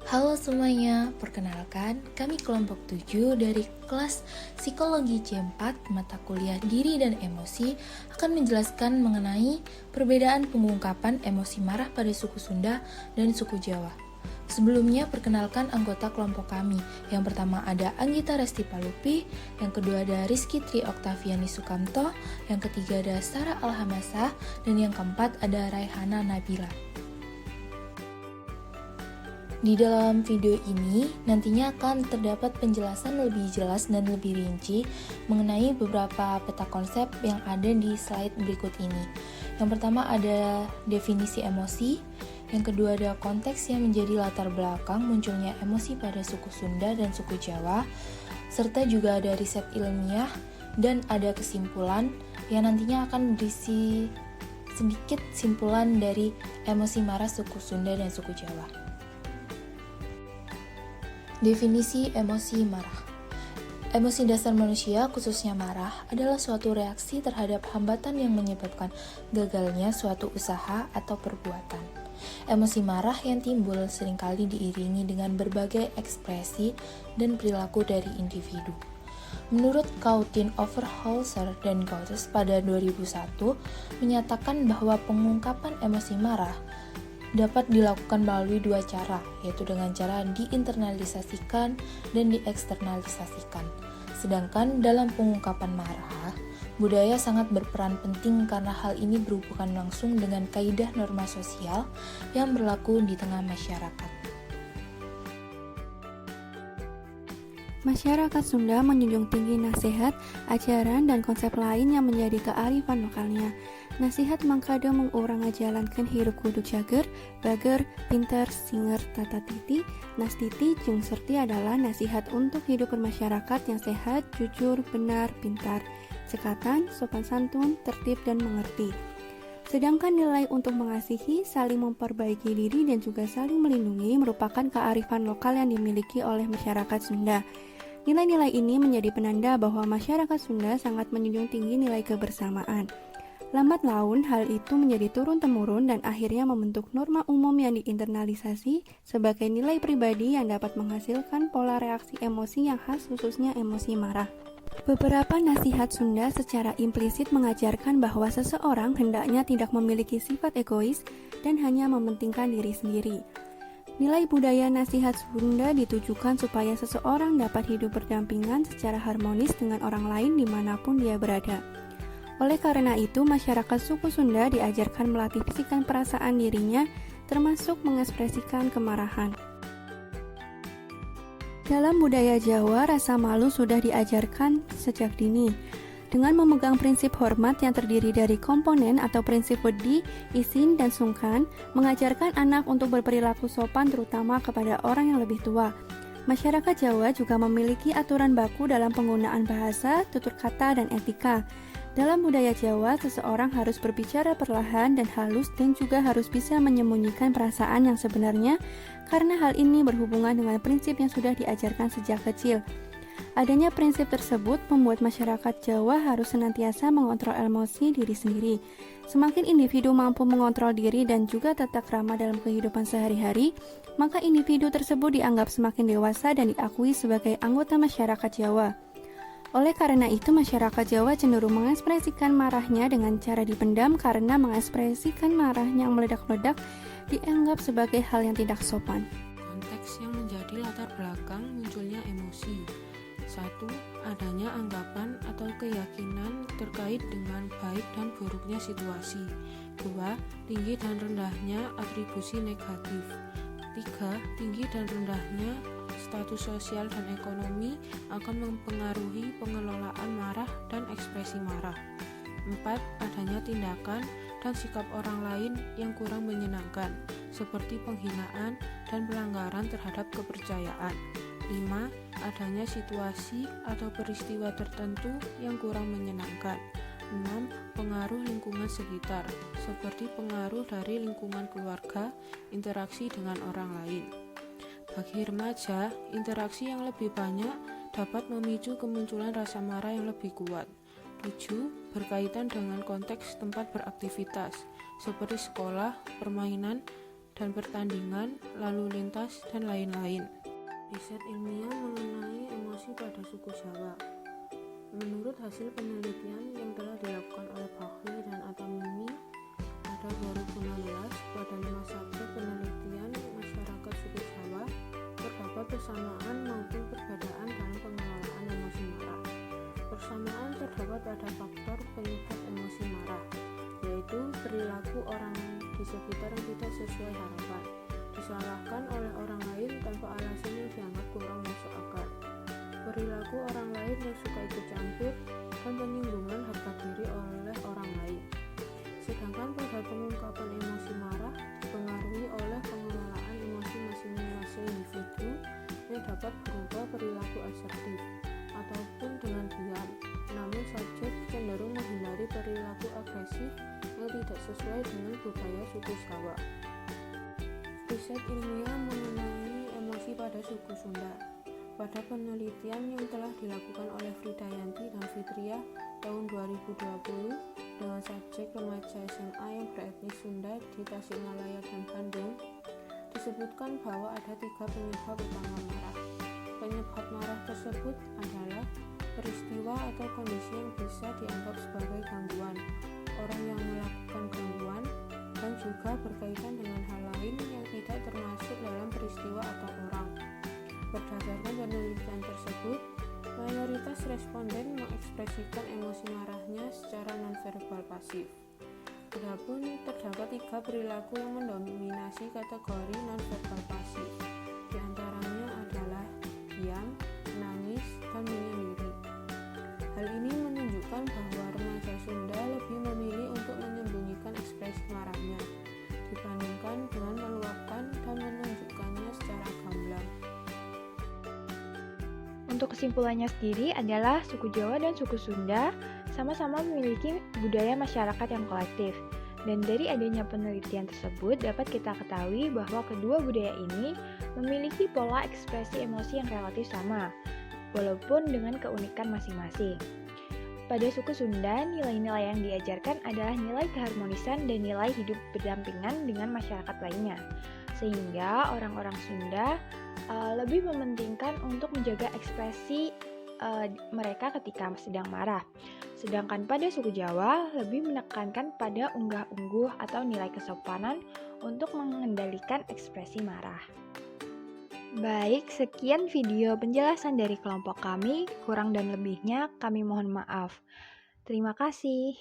Halo semuanya, perkenalkan kami kelompok 7 dari kelas Psikologi C4 mata kuliah Diri dan Emosi akan menjelaskan mengenai perbedaan pengungkapan emosi marah pada suku Sunda dan suku Jawa. Sebelumnya perkenalkan anggota kelompok kami. Yang pertama ada Anggita Resti Palupi, yang kedua ada Rizky Tri Oktaviani Sukamto, yang ketiga ada Sarah Alhamasa, dan yang keempat ada Raihana Nabila. Di dalam video ini nantinya akan terdapat penjelasan lebih jelas dan lebih rinci mengenai beberapa peta konsep yang ada di slide berikut ini. Yang pertama ada definisi emosi, yang kedua ada konteks yang menjadi latar belakang munculnya emosi pada suku Sunda dan suku Jawa, serta juga ada riset ilmiah dan ada kesimpulan yang nantinya akan berisi sedikit simpulan dari emosi marah suku Sunda dan suku Jawa. Definisi emosi marah. Emosi dasar manusia, khususnya marah, adalah suatu reaksi terhadap hambatan yang menyebabkan gagalnya suatu usaha atau perbuatan. Emosi marah yang timbul seringkali diiringi dengan berbagai ekspresi dan perilaku dari individu. Menurut Kautin Overholser dan Goetz pada 2001, menyatakan bahwa pengungkapan emosi marah dapat dilakukan melalui dua cara, yaitu dengan cara diinternalisasikan dan dieksternalisasikan. Sedangkan dalam pengungkapan marah, budaya sangat berperan penting karena hal ini berhubungan langsung dengan kaidah norma sosial yang berlaku di tengah masyarakat. Masyarakat Sunda menjunjung tinggi nasihat, ajaran, dan konsep lain yang menjadi kearifan lokalnya. Nasihat mangkado mengurang ajalankan hirup kudu jager, bager, pinter, singer, tata titi, nastiti, jung serti adalah nasihat untuk hidup bermasyarakat yang sehat, jujur, benar, pintar, cekatan, sopan santun, tertib, dan mengerti. Sedangkan nilai untuk mengasihi, saling memperbaiki diri, dan juga saling melindungi merupakan kearifan lokal yang dimiliki oleh masyarakat Sunda. Nilai-nilai ini menjadi penanda bahwa masyarakat Sunda sangat menjunjung tinggi nilai kebersamaan. Lambat laun, hal itu menjadi turun-temurun dan akhirnya membentuk norma umum yang diinternalisasi sebagai nilai pribadi yang dapat menghasilkan pola reaksi emosi yang khas, khususnya emosi marah. Beberapa nasihat Sunda secara implisit mengajarkan bahwa seseorang hendaknya tidak memiliki sifat egois dan hanya mementingkan diri sendiri. Nilai budaya nasihat Sunda ditujukan supaya seseorang dapat hidup berdampingan secara harmonis dengan orang lain dimanapun dia berada. Oleh karena itu, masyarakat suku Sunda diajarkan melatih psikan perasaan dirinya, termasuk mengekspresikan kemarahan. Dalam budaya Jawa, rasa malu sudah diajarkan sejak dini. Dengan memegang prinsip hormat yang terdiri dari komponen atau prinsip wedi, isin, dan sungkan, mengajarkan anak untuk berperilaku sopan terutama kepada orang yang lebih tua. Masyarakat Jawa juga memiliki aturan baku dalam penggunaan bahasa, tutur kata, dan etika. Dalam budaya Jawa, seseorang harus berbicara perlahan dan halus dan juga harus bisa menyembunyikan perasaan yang sebenarnya karena hal ini berhubungan dengan prinsip yang sudah diajarkan sejak kecil. Adanya prinsip tersebut membuat masyarakat Jawa harus senantiasa mengontrol emosi diri sendiri. Semakin individu mampu mengontrol diri dan juga tata krama dalam kehidupan sehari-hari, maka individu tersebut dianggap semakin dewasa dan diakui sebagai anggota masyarakat Jawa. Oleh karena itu, masyarakat Jawa cenderung mengekspresikan marahnya dengan cara dipendam karena mengekspresikan marahnya yang meledak-ledak dianggap sebagai hal yang tidak sopan. Konteks yang menjadi latar belakang munculnya emosi. 1. Adanya anggapan atau keyakinan terkait dengan baik dan buruknya situasi. 2. Tinggi dan rendahnya atribusi negatif. 3. Tinggi dan rendahnya status sosial dan ekonomi akan mempengaruhi pengelolaan marah dan ekspresi marah. 4. Adanya tindakan dan sikap orang lain yang kurang menyenangkan, seperti penghinaan dan pelanggaran terhadap kepercayaan. 5. Adanya situasi atau peristiwa tertentu yang kurang menyenangkan. 6. Pengaruh lingkungan sekitar, seperti pengaruh dari lingkungan keluarga, interaksi dengan orang lain. Bagi remaja, interaksi yang lebih banyak dapat memicu kemunculan rasa marah yang lebih kuat. 7. Berkaitan dengan konteks tempat beraktivitas, seperti sekolah, permainan, dan pertandingan, lalu lintas, dan lain-lain. Riset ilmiah mengenai emosi pada suku Jawa. Menurut hasil penelitian yang telah dilakukan oleh Bakhri dan Atamimi pada 2016 pada 5 subjek penelitian masyarakat suku Jawa, terdapat persamaan maupun perbedaan dalam pengelolaan emosi marah. Persamaan terdapat pada faktor penyebab emosi marah, yaitu perilaku orang di sekitar yang tidak sesuai harapan, disalahkan oleh orang lain tanpa alasan yang dianggap kurang masuk akal, perilaku orang lain yang suka ikut campur, dan penyinggungan harga diri oleh orang lain. Sedangkan pada pengungkapan emosi marah dipengaruhi oleh pengelolaan emosi masing-masing individu yang dapat berupa perilaku asertif ataupun dengan diam, namun subjek cenderung menghindari perilaku agresif yang tidak sesuai dengan budaya suku Jawa. Riset ilmiah mengenai emosi pada suku Sunda. Pada penelitian yang telah dilakukan oleh Fridayanti dan Fitriah tahun 2020 dengan subjek remaja SMA yang beretnis Sunda di Tasikmalaya dan Bandung, disebutkan bahwa ada 3 penyebab utama marah. Penyebab marah tersebut adalah peristiwa atau kondisi yang bisa dianggap sebagai gangguan, orang yang melakukan gangguan, dan juga berkaitan dengan hal lain yang tidak termasuk dalam peristiwa atau orang. Berdasarkan penelitian tersebut, mayoritas responden mengekspresikan emosi marahnya secara nonverbal pasif. Adapun terdapat 3 perilaku yang mendominasi kategori nonverbal pasif. Di antaranya adalah diam, menangis, dan menyendiri. Hal ini menunjukkan bahwa remaja Sunda lebih memilih untuk menyembunyikan ekspresi marahnya dibandingkan dengan meluapkan dan menunjukkannya secara gamblang. Untuk kesimpulannya sendiri adalah suku Jawa dan suku Sunda sama-sama memiliki budaya masyarakat yang kolektif. Dan dari adanya penelitian tersebut dapat kita ketahui bahwa kedua budaya ini memiliki pola ekspresi emosi yang relatif sama, walaupun dengan keunikan masing-masing. Pada suku Sunda, nilai-nilai yang diajarkan adalah nilai keharmonisan dan nilai hidup berdampingan dengan masyarakat lainnya. Sehingga orang-orang Sunda lebih mementingkan untuk menjaga ekspresi mereka ketika sedang marah. Sedangkan pada suku Jawa lebih menekankan pada unggah-ungguh atau nilai kesopanan untuk mengendalikan ekspresi marah. Baik, sekian video penjelasan dari kelompok kami. Kurang dan lebihnya kami mohon maaf. Terima kasih.